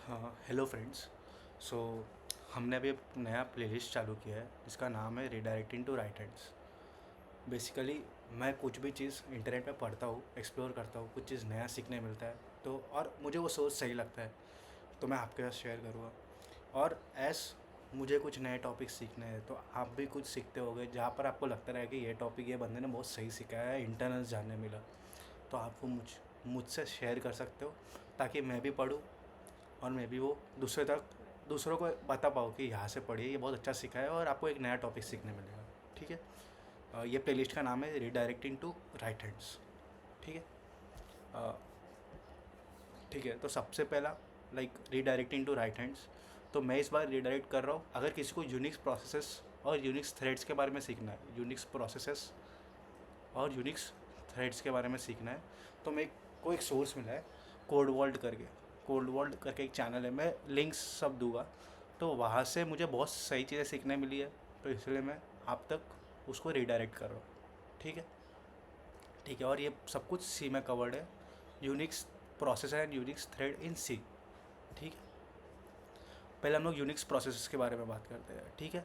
हाँ, hello friends. सो हमने अभी एक नया प्लेलिस्ट चालू किया है जिसका नाम है redirecting to right hands. Basically मैं कुछ भी चीज़ इंटरनेट पे पढ़ता हूँ, एक्सप्लोर करता हूँ, कुछ चीज़ नया सीखने मिलता है तो और मुझे वो सोच सही लगता है तो मैं आपके साथ शेयर करूँगा। और एस मुझे कुछ नए टॉपिक सीखने हैं तो आप भी कुछ सीखते होगे जहाँ पर आपको लगता रहे कि ये टॉपिक ये बंदे ने बहुत सही सिखाया है, इंटरनल्स जानने मिला, तो आप वो मुझसे शेयर कर सकते हो ताकि मैं भी पढूँ और मैं भी वो दूसरों को बता पाऊँ कि यहाँ से पढ़िए, ये बहुत अच्छा सीखा है और आपको एक नया टॉपिक सीखने मिलेगा। ठीक है। ये प्लेलिस्ट का नाम है रीडायरेक्टिंग टू राइट हैंड्स। ठीक है। अ, ठीक है, तो सबसे पहला like redirecting to right hands. तो मैं इस बार रीडायरेक्ट कर रहा हूँ अगर किसी को यूनिक्स प्रोसेसेस और यूनिक्स थ्रेड्स के बारे में सीखना है, यूनिक्स प्रोसेसेस और यूनिक्स थ्रेड्स के बारे में सीखना है तो मैं को एक सोर्स मिला है, कोड वर्ल्ड करके एक चैनल है, मैं लिंक्स सब दूंगा। तो वहाँ से मुझे बहुत सही चीज़ें सीखने मिली है, तो इसलिए मैं आप तक उसको रीडायरेक्ट कर रहा हूँ। ठीक है। ठीक है, और ये सब कुछ सी में कवर्ड है, Unix processor and Unix thread in C. ठीक है। पहले हम लोग यूनिक्स प्रोसेसर्स के बारे में बात करते हैं। ठीक है।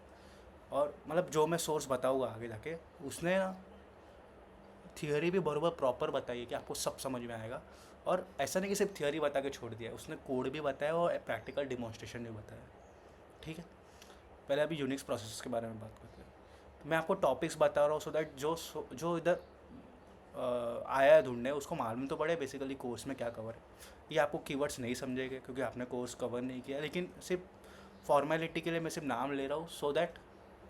और मतलब जो मैं सोर्स बताऊँगा आगे जाके, उसने ना थियोरी भी बराबर प्रॉपर बताई है कि आपको सब समझ में आएगा। और ऐसा नहीं कि सिर्फ थियोरी बता के छोड़ दिया है, उसने कोड भी बताया और प्रैक्टिकल डिमॉन्स्ट्रेशन भी बताया। ठीक है। पहले अभी यूनिक्स प्रोसेस के बारे में बात करते हैं। तो मैं आपको टॉपिक्स बता रहा हूँ सो दैट जो इधर आया है ढूंढने उसको मालूम तो पड़े बेसिकली कोर्स में क्या कवर है। ये आपको कीवर्ड्स नहीं समझेंगे क्योंकि आपने कोर्स कवर नहीं किया, लेकिन सिर्फ फॉर्मेलिटी के लिए मैं सिर्फ नाम ले रहा हूँ सो दैट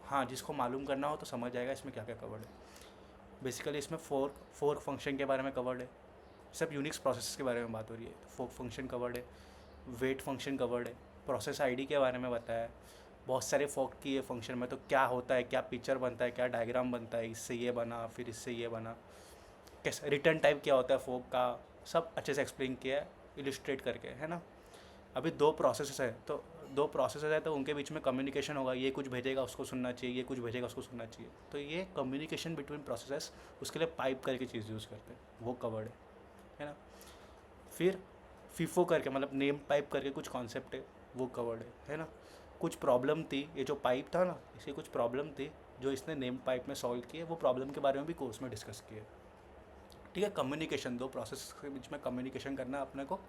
हाँ, जिसको मालूम करना हो तो समझ जाएगा इसमें क्या क्या कवर्ड है। बेसिकली इसमें फोर्क फंक्शन के बारे में कवर्ड है, सब यूनिक्स प्रोसेस के बारे में बात हो रही है। तो फोर्क फंक्शन कवर्ड है, वेट फंक्शन कवर्ड है, प्रोसेस आईडी के बारे में बताया है, बहुत सारे फोर्क की ये फंक्शन में तो क्या होता है, क्या पिक्चर बनता है, क्या डायग्राम बनता है, इससे ये बना फिर इससे ये बना, कैसे रिटर्न टाइप क्या होता है फोर्क का, सब अच्छे से एक्सप्लेन किया है इलिस्ट्रेट करके, है ना। अभी दो प्रोसेस है तो उनके बीच में कम्युनिकेशन होगा, ये कुछ भेजेगा उसको सुनना चाहिए, ये कुछ भेजेगा उसको सुनना चाहिए, तो ये कम्युनिकेशन बिटवीन प्रोसेसेस, उसके लिए पाइप करके चीज़ यूज़ करते हैं, वो कवर्ड है ना। फिर फीफो करके मतलब नेम पाइप करके कुछ कॉन्सेप्ट है, वो कवर्ड है ना। कुछ प्रॉब्लम थी, ये जो पाइप था ना इसकी कुछ प्रॉब्लम थी जो इसने नेम पाइप में सॉल्व की है, वो प्रॉब्लम के बारे में भी कोर्स में डिस्कस किया है। ठीक है। कम्युनिकेशन, दो प्रोसेस के बीच में कम्युनिकेशन करना अपने को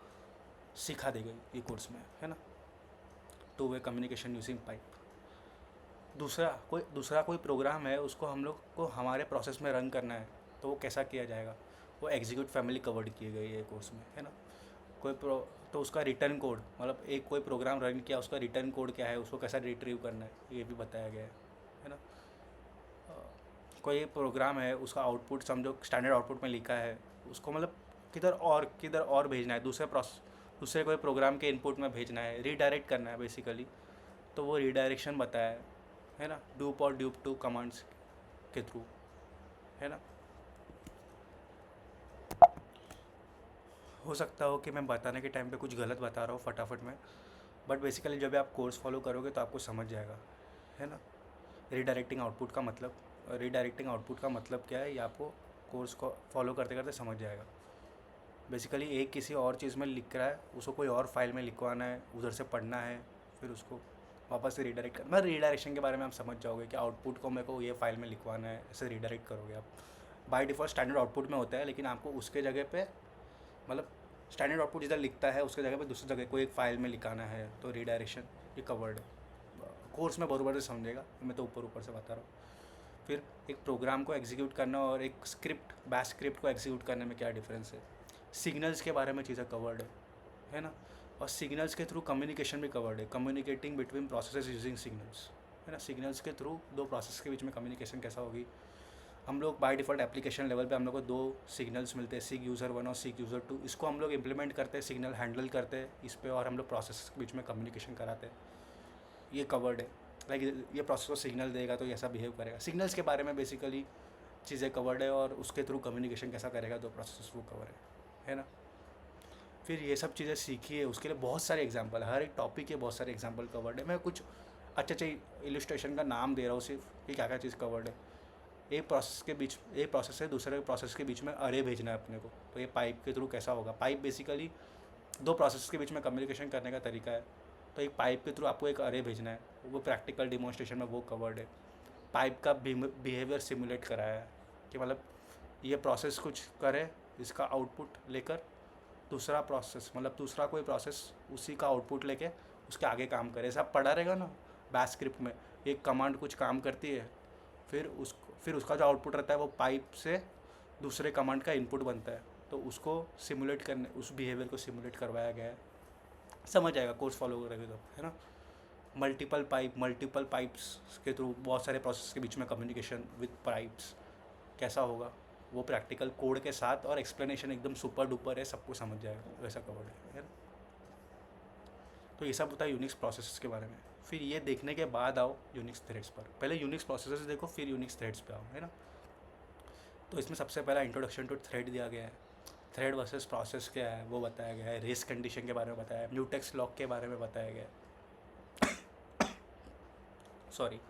सिखा दी गई ये कोर्स में, है ना। Two way communication using pipe. दूसरा कोई प्रोग्राम है, उसको हम लोग को हमारे प्रोसेस में रन करना है तो वो कैसा किया जाएगा, वो एग्जीक्यूट फैमिली कवर्ड किए गई है कोर्स में, है ना। कोई प्रो तो उसका रिटर्न कोड, मतलब एक कोई प्रोग्राम रन किया उसका रिटर्न कोड क्या है, उसको कैसा रिट्रीव करना है, ये भी बताया गया है ना। कोई प्रोग्राम है उसका आउटपुट समझो स्टैंडर्ड आउटपुट में लिखा है, उसको मतलब किधर और भेजना है, दूसरे कोई प्रोग्राम के इनपुट में भेजना है, रीडायरेक्ट करना है बेसिकली, तो वो रीडायरेक्शन बताया है ना, डूप और ड्यूप टू कमांड्स के थ्रू, है ना। हो सकता हो कि मैं बताने के टाइम पे कुछ गलत बता रहा हूँ फटाफट में, बट बेसिकली जब आप कोर्स फॉलो करोगे तो आपको समझ जाएगा, है ना। रीडायरेक्टिंग आउटपुट का मतलब क्या है, ये आपको कोर्स को फॉलो करते करते समझ जाएगा। बेसिकली एक किसी और चीज़ में लिख रहा है, उसको कोई और फाइल में लिखवाना है, उधर से पढ़ना है, फिर उसको वापस से रीडायरेक्ट करना। रीडायरेक्शन के बारे में आप समझ जाओगे कि आउटपुट को मेरे को ये फाइल में लिखवाना है, ऐसे रीडायरेक्ट करोगे आप। बाय डिफ़ॉल्ट स्टैंडर्ड आउटपुट में होता है, लेकिन आपको उसके जगह पे मतलब स्टैंडर्ड आउटपुट जिधर लिखता है उसके जगह पे दूसरी जगह कोई एक फाइल में लिखाना है, तो रीडायरेक्शन ये कवर्ड है। कोर्स में बराबर से समझेगा, मैं तो ऊपर ऊपर से बता रहा हूँ। फिर एक प्रोग्राम को एग्जीक्यूट करना और एक बैश स्क्रिप्ट को एग्जीक्यूट करने में क्या डिफरेंस है। सिग्नल्स के बारे में चीज़ें कवर्ड है ना। और सिग्नल्स के थ्रू कम्युनिकेशन भी कवर्ड है, communicating between processes using signals, है ना। सिग्नल्स के थ्रू दो प्रोसेस के बीच में कम्युनिकेशन कैसा होगी। हम लोग बाय डिफ़ॉल्ट एप्लीकेशन लेवल पे हम लोग को दो सिग्नल्स मिलते हैं, सिग यूज़र 1 और सिग यूज़र 2, इसको हम लोग इम्प्लीमेंट करते हैं, सिग्नल हैंडल करते हैं इस पर, और हम लोग प्रोसेस के बीच में कम्युनिकेशन कराते हैं, ये कवर्ड है। लाइक ये प्रोसेस को सिग्नल देगा तो ये ऐसा बिहेव करेगा, सिग्नल्स के बारे में बेसिकली चीज़ें कवर्ड है, और उसके थ्रू कम्युनिकेशन कैसा करेगा दो प्रोसेस, वो कवर है ना। फिर ये सब चीज़ें सीखी है, उसके लिए बहुत सारे एग्जाम्पल है, हर एक टॉपिक के बहुत सारे एग्जाम्पल कवर्ड है। मैं कुछ अच्छे अच्छे इलस्ट्रेशन का नाम दे रहा हूँ सिर्फ कि क्या क्या चीज़ कवर्ड है। एक प्रोसेस से दूसरे प्रोसेस के बीच में अरे भेजना है अपने को, तो ये पाइप के थ्रू कैसा होगा। पाइप बेसिकली दो प्रोसेस के बीच में कम्युनिकेशन करने का तरीका है। तो एक पाइप के थ्रू आपको एक अरे भेजना है, वो प्रैक्टिकल डिमॉन्स्ट्रेशन में वो कवर्ड है। पाइप का बिहेवियर सिमुलेट कराया है कि मतलब ये प्रोसेस कुछ करे, इसका आउटपुट लेकर दूसरा प्रोसेस, मतलब दूसरा कोई प्रोसेस उसी का आउटपुट लेके उसके आगे काम करे। ऐसा पढ़ा रहेगा ना बैश स्क्रिप्ट में, एक कमांड कुछ काम करती है, फिर उसका जो आउटपुट रहता है वो पाइप से दूसरे कमांड का इनपुट बनता है। तो उसको सिमुलेट करने, उस बिहेवियर को सिमुलेट करवाया गया है। समझ आएगा कोर्स फॉलो करेंगे तो, है ना। मल्टीपल पाइप्स के थ्रू बहुत सारे प्रोसेस के बीच में कम्युनिकेशन विद पाइप्स कैसा होगा, वो प्रैक्टिकल कोड के साथ और एक्सप्लेनेशन एकदम सुपर डुपर है, सबको समझ जाएगा, वैसा कवर्ड है ना। तो ये सब होता है यूनिक्स प्रोसेसेस के बारे में। फिर ये देखने के बाद आओ यूनिक्स थ्रेड्स पर। पहले यूनिक्स प्रोसेसेस देखो, फिर यूनिक्स थ्रेड्स पे आओ, है ना। तो इसमें सबसे पहला इंट्रोडक्शन टू थ्रेड दिया गया है। थ्रेड वर्सेस प्रोसेस क्या है वो बताया गया है। रेस कंडीशन के बारे में बताया है। म्यूटेक्स लॉक के बारे में बताया गया है। सॉरी,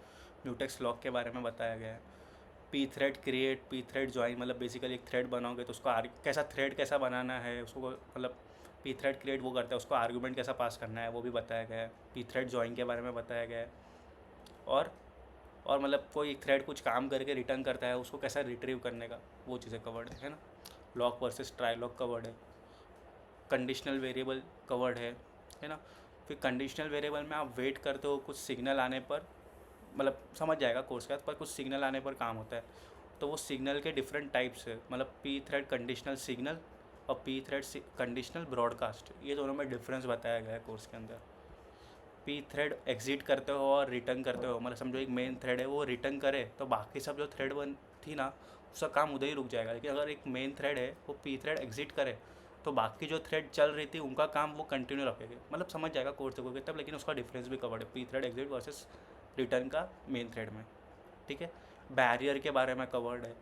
म्यूटेक्स लॉक के बारे में बताया गया है। P thread create, P thread join, मतलब बेसिकली एक थ्रेड बनाओगे तो उसको कैसा थ्रेड कैसा बनाना है उसको, मतलब पी थ्रेड क्रिएट वो करता है, उसको आर्गूमेंट कैसा पास करना है वो भी बताया गया है। पी थ्रेड ज्वाइन के बारे में बताया गया है। और मतलब कोई थ्रेड कुछ काम करके रिटर्न करता है, उसको कैसा रिट्रीव करने का, वो चीज़ें कवर्ड है ना। Lock versus try lock covered है। कंडीशनल वेरिएबल कवर्ड है ना। फिर कंडीशनल वेरिएबल में आप वेट करते हो कुछ सिग्नल आने पर, मतलब समझ जाएगा कोर्स का, पर कुछ सिग्नल आने पर काम होता है। तो वो सिग्नल के डिफरेंट टाइप्स है, मतलब पी थ्रेड कंडीशनल सिग्नल और पी थ्रेड कंडीशनल ब्रॉडकास्ट, ये दोनों में डिफरेंस बताया गया है कोर्स के अंदर। पी थ्रेड एग्जिट करते हो और रिटर्न करते हो, मतलब समझो एक मेन थ्रेड है वो रिटर्न करे तो बाकी सब जो थ्रेड बन थी ना उसका काम उधर ही रुक जाएगा। लेकिन अगर एक मेन थ्रेड है वो पी थ्रेड एग्जिट करे तो बाकी जो थ्रेड चल रही थी उनका काम वो कंटिन्यू रखेंगे, मतलब समझ जाएगा कोर्स देखोगे तब। लेकिन उसका डिफरेंस भी कवर्ड है P thread exit versus return का मेन थ्रेड में, ठीक है। बैरियर के बारे में कवर्ड है।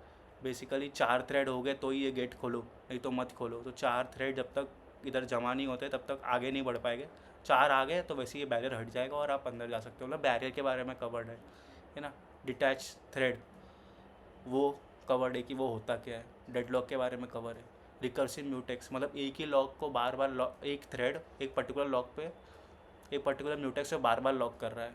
बेसिकली 4 थ्रेड हो गए तो ही ये गेट खोलो, नहीं तो मत खोलो। तो 4 थ्रेड जब तक इधर जमा नहीं होते तब तक आगे नहीं बढ़ पाएंगे। 4 आ गए तो वैसे ये बैरियर हट जाएगा और आप अंदर जा सकते हो, मतलब बैरियर के बारे में कवर्ड है ना। डिटैच थ्रेड वो कवर्ड है कि वो होता क्या है। डेडलॉक के बारे में कवर है। रिकर्सिव म्यूटेक्स, मतलब एक ही लॉक को बार बार एक थ्रेड एक पर्टिकुलर लॉक पे एक पर्टिकुलर म्यूटेक्स से बार बार लॉक कर रहा है।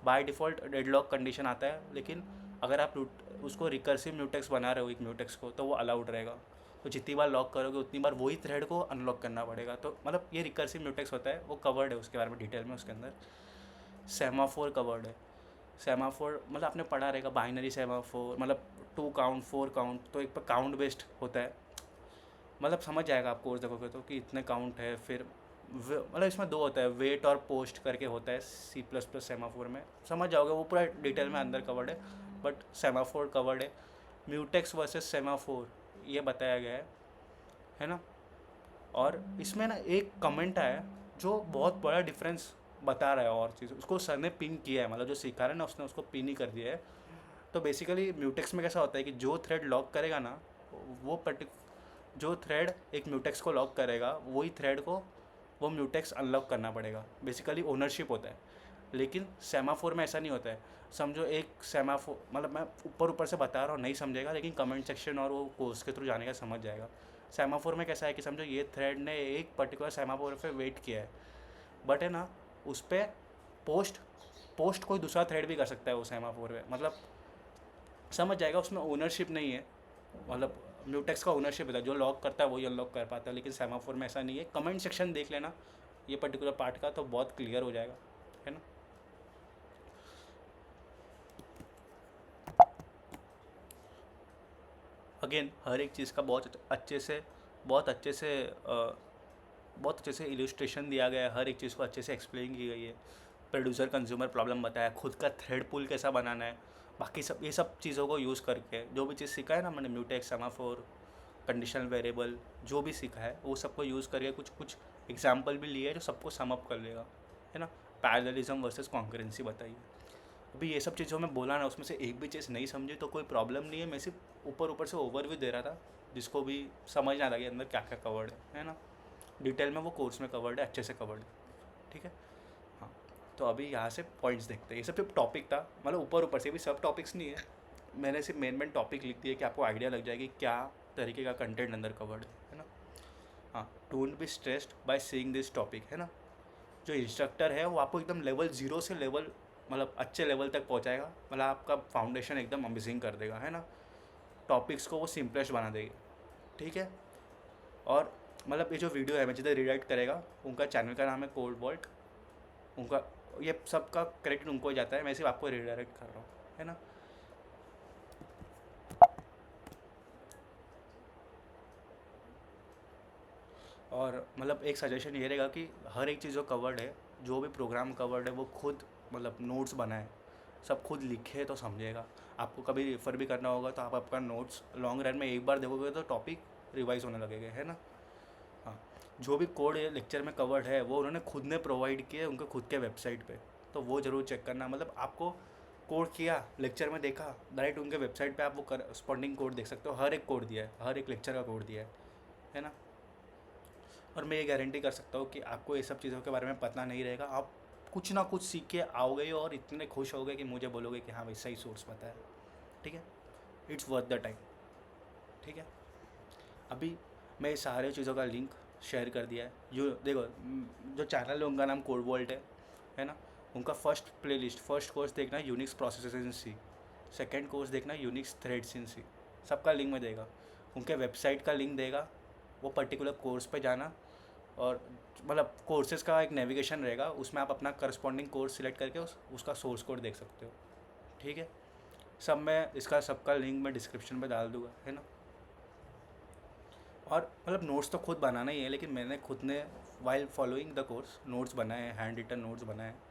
बाय डिफ़ॉल्ट डेडलॉक कंडीशन आता है, लेकिन अगर आप उसको रिकर्सिव म्यूटेक्स बना रहे हो एक म्यूटेक्स को तो वो अलाउड रहेगा। तो जितनी बार लॉक करोगे उतनी बार वही थ्रेड को अनलॉक करना पड़ेगा। तो मतलब ये रिकर्सिव म्यूटेक्स होता है, वो कवर्ड है उसके बारे में डिटेल में उसके अंदर। सेमाफोर कवर्ड है। सेमाफोर मतलब आपने पढ़ा रहेगा बाइनरी सेमाफोर, मतलब 2 काउंट 4 काउंट, तो एक पर काउंट बेस्ड होता है, मतलब समझ जाएगा आप कोर्स देखोगे तो कि इतने काउंट है। फिर मतलब इसमें 2 होता है, वेट और पोस्ट करके होता है सी प्लस प्लस सेमाफोर में, समझ जाओगे वो पूरा डिटेल में अंदर कवर्ड है, बट सेमाफोर कवर्ड है। म्यूटेक्स वर्सेस सेमाफोर ये बताया गया है ना। और इसमें ना एक कमेंट आया जो बहुत बड़ा डिफरेंस बता रहा है, और चीज़ उसको सर ने पिन किया है, मतलब जो सिखा रहा है ना उसने उसको पिन ही कर दिया है। तो बेसिकली म्यूटेक्स में कैसा होता है कि जो थ्रेड लॉक करेगा ना, वो जो थ्रेड एक म्यूटेक्स को लॉक करेगा वही थ्रेड को वो म्यूटेक्स अनलॉक करना पड़ेगा। बेसिकली ओनरशिप होता है। लेकिन सेमाफोर में ऐसा नहीं होता है। समझो एक सेमाफोर, मतलब मैं ऊपर से बता रहा हूँ, नहीं समझेगा लेकिन कमेंट सेक्शन और वो कोर्स के थ्रू जाने का समझ जाएगा। सेमाफोर में कैसा है कि समझो ये थ्रेड ने एक पर्टिकुलर सेमाफोर पे वेट किया है, बट है ना उस पर पोस्ट पोस्ट कोई दूसरा थ्रेड भी कर सकता है वो सेमाफोर पे, मतलब समझ जाएगा। उसमें ओनरशिप नहीं है, मतलब म्यूटेक्स का ओनरशिप है, जो लॉक करता है वही अनलॉक कर पाता है। लेकिन सेमाफोर में ऐसा नहीं है। कमेंट सेक्शन देख लेना ये पर्टिकुलर पार्ट का, तो बहुत क्लियर हो जाएगा, है ना। अगेन हर एक चीज़ का बहुत अच्छे से बहुत अच्छे से इलस्ट्रेशन दिया गया है, हर एक चीज़ को अच्छे से एक्सप्लेन की गई है। प्रोड्यूसर कंज्यूमर प्रॉब्लम बताया, खुद का थ्रेड पुल कैसा बनाना है, बाकी सब ये सब चीज़ों को यूज़ करके जो भी चीज़ सीखा है ना मैंने, म्यूटेक्स सेमाफोर कंडीशनल वेरिएबल जो भी सीखा है वो सबको यूज़ करके कुछ कुछ एग्जाम्पल भी लिए है जो सबको सम अप कर लेगा, है ना। पैरेललिज्म वर्सेस कॉन्करेंसी बताइए। अभी ये सब चीज़ों में बोला ना, उसमें से एक भी चीज़ नहीं समझी तो कोई प्रॉब्लम नहीं है। मैं सिर्फ ऊपर से ओवरव्यू दे रहा था जिसको भी समझ ना लगे अंदर क्या क्या कवर्ड है ना। डिटेल में वो कोर्स में कवर्ड है, अच्छे से कवर्ड है, ठीक है। हाँ, तो अभी यहाँ से पॉइंट्स देखते हैं। ये सब सिर्फ टॉपिक था, मतलब ऊपर से भी सब टॉपिक्स नहीं है, मैंने सिर्फ मेन टॉपिक लिख दिया कि आपको आइडिया लग जाएगी क्या तरीके का कंटेंट अंदर कवर्ड है ना। हाँ, don't be stressed by seeing this topic, है ना। जो इंस्ट्रक्टर है वो आपको एकदम लेवल ज़ीरो से लेवल मतलब अच्छे लेवल तक पहुंचाएगा, मतलब आपका फाउंडेशन एकदम अमेजिंग कर देगा, है ना। टॉपिक्स को वो सिंपलेस्ट बना देगी, ठीक है। और मतलब ये जो वीडियो है मैं जिधर रीडायरेक्ट करेगा, उनका चैनल का नाम है कोड वॉल्ट। उनका ये सब का क्रेडिट उनको ही जाता है, मैं सिर्फ आपको रीडायरेक्ट कर रहा हूँ, है ना। और मतलब एक सजेशन ये रहेगा कि हर एक चीज़ जो कवर्ड है, जो भी प्रोग्राम कवर्ड है, वो खुद मतलब नोट्स बनाए, सब खुद लिखे तो समझेगा। आपको कभी रेफ़र भी करना होगा तो आप आपका नोट्स लॉन्ग रन में एक बार देखोगे तो टॉपिक रिवाइज होने लगेगा, है ना। हाँ, जो भी कोड ये लेक्चर में कवर्ड है वो उन्होंने खुद ने प्रोवाइड किए उनके खुद के वेबसाइट पे, तो वो ज़रूर चेक करना। मतलब आपको कोड किया, लेक्चर में देखा, डायरेक्ट उनके वेबसाइट पे आप वो करस्पॉन्डिंग कोड देख सकते हो, हर एक कोड दिया है, हर एक लेक्चर का कोड दिया है ना। और मैं ये गारंटी कर सकता हूँ कि आपको ये सब चीज़ों के बारे में पता नहीं रहेगा, आप कुछ ना कुछ सीख के आओगे और इतने खुश होगे कि मुझे बोलोगे कि हाँ भाई सही सोर्स पता है, ठीक है। इट्स वर्थ द टाइम, ठीक है। अभी मैं ये सारे चीज़ों का लिंक शेयर कर दिया है। जो देखो जो चैनल है उनका नाम कोड वॉल्ट है ना। उनका फर्स्ट प्लेलिस्ट, फर्स्ट कोर्स देखना Unix processes in C, second course देखना यूनिक्स थ्रेड्स इन सी, सबका लिंक में देगा। उनके वेबसाइट का लिंक देगा, वो पर्टिकुलर कोर्स पे जाना, और मतलब कोर्सेज का एक नेविगेशन रहेगा, उसमें आप अपना करस्पॉन्डिंग कोर्स सिलेक्ट करके उसका सोर्स कोड देख सकते हो, ठीक है। सब मैं इसका सबका लिंक मैं डिस्क्रिप्शन में डाल दूँगा, है ना। और मतलब नोट्स तो खुद बनाना ही है, लेकिन मैंने खुद ने while following the course notes बनाए हैं, हैंड रिटन नोट्स बनाए हैं।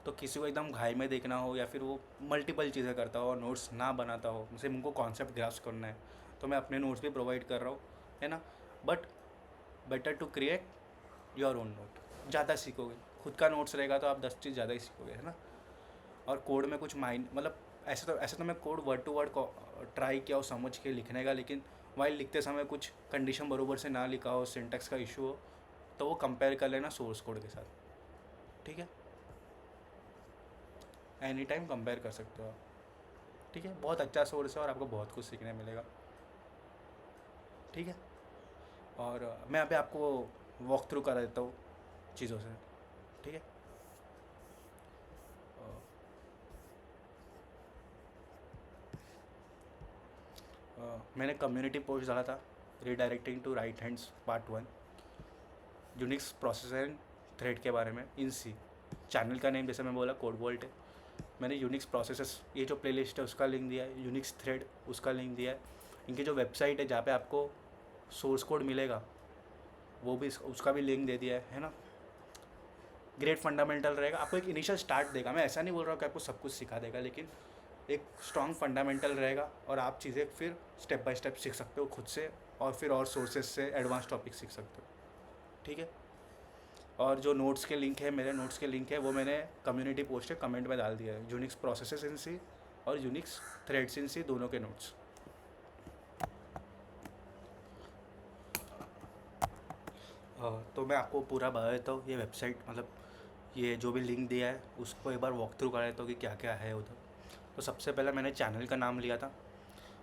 तो किसी को एकदम घाई में देखना हो या फिर वो मल्टीपल चीज़ें करता हो और नोट्स ना बनाता हो, सिर्फ उनको कॉन्सेप्ट ग्रास्प करना है, तो मैं अपने नोट्स भी प्रोवाइड कर रहा हूँ, है ना। But better to create your own note, ज़्यादा सीखोगे। खुद का नोट्स रहेगा तो आप 10 चीज़ ज़्यादा ही सीखोगे, है ना। और कोड में कुछ माइंड मतलब ऐसे तो मैं code word to word try किया हो समझ के लिखने का, लेकिन वाइल लिखते समय कुछ कंडीशन बरोबर से ना लिखा हो, सिंटेक्स का इशू हो, तो वो कंपेयर कर लेना सोर्स कोड के साथ, ठीक है। एनी टाइम कंपेयर कर सकते हो आप, ठीक है। बहुत अच्छा सोर्स है और आपको बहुत कुछ सीखने मिलेगा, ठीक है। और मैं यहाँ पे आपको वॉक थ्रू करा देता हूँ चीज़ों से, ठीक है। मैंने कम्युनिटी पोस्ट डाला था, redirecting to right hands part 1, Unix processor and thread के बारे में इन सी। चैनल का नेम जैसे मैं बोला कोड वॉल्ट है। मैंने यूनिक्स प्रोसेसर्स ये जो प्लेलिस्ट है उसका लिंक दिया है, यूनिक्स थ्रेड उसका लिंक दिया है। इनकी जो वेबसाइट है जहाँ पे आपको सोर्स कोड मिलेगा वो भी उसका भी लिंक दे दिया है ना। ग्रेट फंडामेंटल रहेगा, आपको एक इनिशियल स्टार्ट देगा। मैं ऐसा नहीं बोल रहा हूँ कि आपको सब कुछ सिखा देगा, लेकिन एक स्ट्रॉन्ग फंडामेंटल रहेगा और आप चीज़ें फिर स्टेप बाय स्टेप सीख सकते हो खुद से, और फिर और सोर्सेज से एडवांस टॉपिक सीख सकते हो, ठीक है। और जो नोट्स के लिंक है, मेरे नोट्स के लिंक है, वो मैंने कम्युनिटी पोस्ट है कमेंट में डाल दिया है। यूनिक्स प्रोसेसेस इन सी और यूनिक्स थ्रेड्स इन सी दोनों के नोट्स। तो मैं आपको पूरा बता देता हूँ ये वेबसाइट, मतलब ये जो भी लिंक दिया है उसको एक बार वॉक थ्रू कर देता हूँ कि क्या क्या है उधर। तो सबसे पहले मैंने चैनल का नाम लिया था,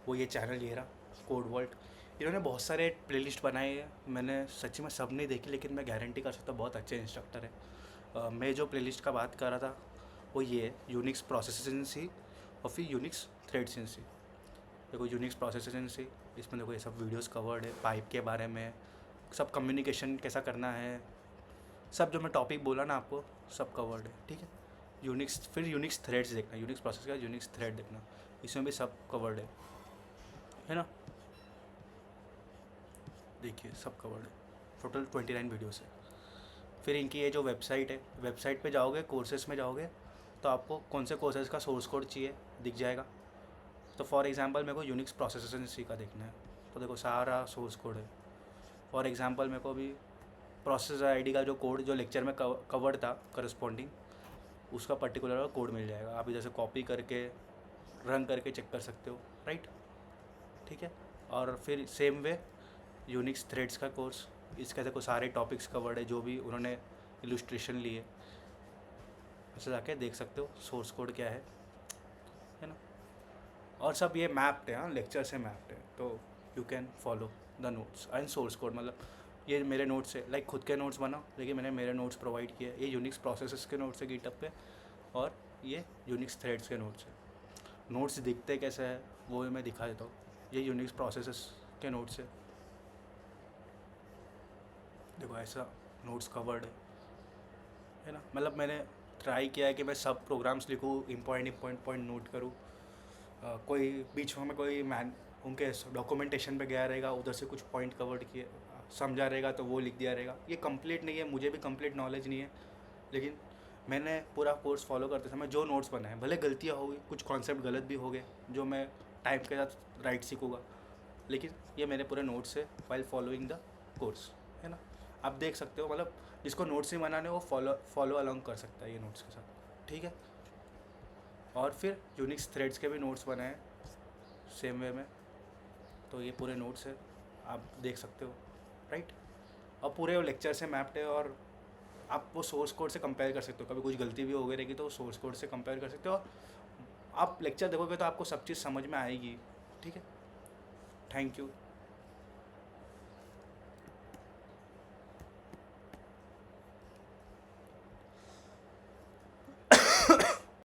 वो ये चैनल ये रहा, कोड वॉल्ट। इन्होंने बहुत सारे प्लेलिस्ट बनाए हैं, मैंने सच्ची में सब नहीं देखी, लेकिन मैं गारंटी कर सकता हूँ बहुत अच्छे इंस्ट्रक्टर है। मैं जो प्लेलिस्ट का बात कर रहा था वो ये है, यूनिक्स प्रोसेसेस इन सी और फिर यूनिक्स थ्रेड्स इन सी। देखो यूनिक्स प्रोसेसेस इन सी, इसमें देखो ये सब वीडियोस कवर्ड है, पाइप के बारे में, सब कम्युनिकेशन कैसा करना है, सब जो मैं टॉपिक बोला ना आपको सब कवर्ड है, ठीक है। यूनिक्स, फिर यूनिक्स थ्रेड्स देखना, यूनिक्स प्रोसेस का यूनिक्स थ्रेड देखना, इसमें भी सब कवर्ड है ना। देखिए सब कवर्ड है, टोटल 29 वीडियोस है। फिर इनकी ये जो वेबसाइट है, वेबसाइट पे जाओगे, कोर्सेज में जाओगे, तो आपको कौन से कोर्सेज का सोर्स कोड चाहिए दिख जाएगा। तो फॉर एग्जांपल मेरे को यूनिक्स प्रोसेसर सी का देखना है, तो देखो सारा सोर्स कोड है। फॉर एग्जांपल मेरे को भी प्रोसेसर आईडी का जो कोड जो लेक्चर में कवर्ड था करस्पॉन्डिंग, उसका पर्टिकुलर कोड मिल जाएगा। आप इधर से कॉपी करके रन करके चेक कर सकते हो, राइट, ठीक है। और फिर सेम वे यूनिक्स थ्रेड्स का कोर्स, इसके देखो सारे टॉपिक्स कवर्ड है जो भी उन्होंने इलुस्ट्रेशन लिए, ऐसे जाके देख सकते हो सोर्स कोड क्या है ना। और सब ये मैप्ड है, हाँ लेक्चर से मैप्ड है, तो you can follow the notes and source code. मतलब ये मेरे नोट्स है, लाइक खुद के नोट्स बनाओ, लेकिन मैंने मेरे नोट्स प्रोवाइड किए। ये यूनिक्स प्रोसेसेस के नोट्स है गिटहब पे, और ये यूनिक्स थ्रेड्स के नोट्स है। नोट्स दिखते कैसे हैं वो मैं दिखा देता हूँ। ये यूनिक्स प्रोसेसेस के नोट्स देखो ऐसा नोट्स कवर्ड है ना। मतलब मैंने ट्राई किया है कि मैं सब प्रोग्राम्स लिखूँ, इम्पॉर्टेंट पॉइंट नोट करूँ। कोई बीच में कोई मैन उनके डॉक्यूमेंटेशन पे गया रहेगा, उधर से कुछ पॉइंट कवर्ड किए समझा रहेगा तो वो लिख दिया रहेगा। ये कंप्लीट नहीं है, मुझे भी कंप्लीट नॉलेज नहीं है, लेकिन मैंने पूरा कोर्स फॉलो करते समय जो नोट्स बनाए, भले गलतियाँ हो गई, कुछ कॉन्सेप्ट गलत भी हो गए जो मैं टाइम के साथ राइट सीखूँगा, लेकिन ये मेरे पूरे नोट्स है वाइल फॉलोइंग द कोर्स, है ना। आप देख सकते हो, मतलब जिसको नोट्स नहीं बनाने वो फॉलो अलॉन्ग कर सकता है ये नोट्स के साथ, ठीक है। और फिर यूनिक्स थ्रेड्स के भी नोट्स बनाए सेम वे में, तो ये पूरे नोट्स है, आप देख सकते हो, राइट। और पूरे लेक्चर से मैप्ड है, और आप वो सोर्स कोड से कंपेयर कर सकते हो। कभी कुछ गलती भी हो गई रहेगी तो सोर्स कोड से कंपेयर कर सकते हो, और आप लेक्चर देखोगे तो आपको सब चीज़ समझ में आएगी, ठीक है। Thank you.